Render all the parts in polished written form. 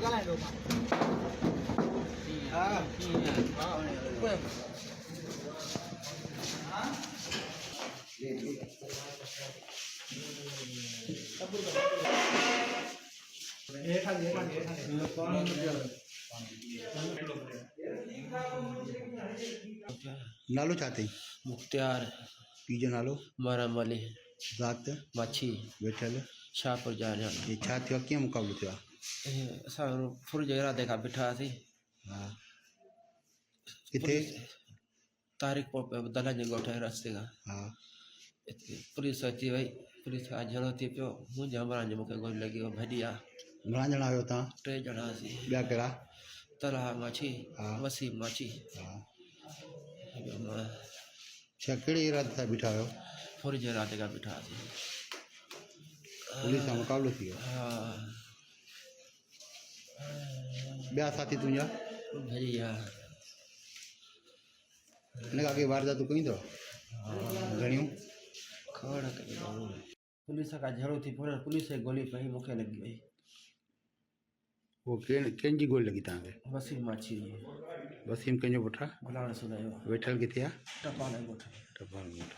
नालो चाहते मुख्तियार पीजो नालो मरम अली ज़ात माछी वेठल शाहपुर जाने ये छा थियो कीअं मुक़ाबिलो थियो असां फुर जे इरादे खां बीठा हुआसीं हाँ किथे तारीख़ दला जे ॻोठ जे रस्ते खां हाँ पुलिस अची वई पुलिस खां झड़ो थी पियो मुंहिंजे हमराह जो मूंखे गोली लॻी वियो भॼी आहे घणा ॼणा आहियो तव्हां 3 ॼणा हुआसीं ॿिया कहिड़ा तलहा माछी हाँ वसीम माछी हाँ मां छा कहिड़े इरादे सां बीठा आहियो फुर जे इरादे खां बीठा हुआसीं पुलिस सां मुक़ाबिलो थी वियो हा ॿिया साथी तुंहिंजा भॼी विया हिन खां अॻे वारदातूं कयूं अथव घणियूं खड़ कई पुलिस खां झड़ो थी पियो पुलिस जी गोली पई मूंखे लॻी वई वो कंहिंजी गोली लॻी तव्हांखे वसीम माछी वसीम कंहिंजो पुटु आहे गुलाम सुनायो वेठल किथे आहे टपाल ॻोठ टपाल ॻोठ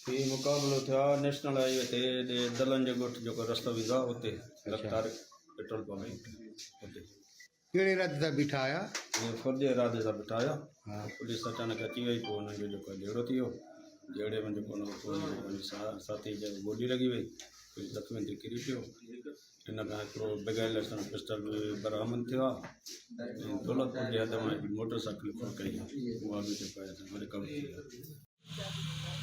ये मुक़ाबिलो थियो नेशनल हाईवे ते दलन जो ॻोठ जेको रस्तो वेंदो आहे उते रफ़्तार पेट्रोल पंप उते कहिड़े इरादे सां बीठा आया ये फौज जे इरादे सां बीठा हुया हाँ पुलिस अचानक अची वई पोइ हुननि जो जेको जहिड़ो थी वियो जहिड़े में जेको साथी जो गोली लॻी वई कुझु ज़ख़्मी थी किरी पियो हिन खां हिकिड़ो बग़ैर लाइसेंस पिस्टल बि बरामद थियो आहे ऐं दौलतपुर जे हद मां मोटर साइकिल कई उहा बि जेको आहे रिकवर थी आहे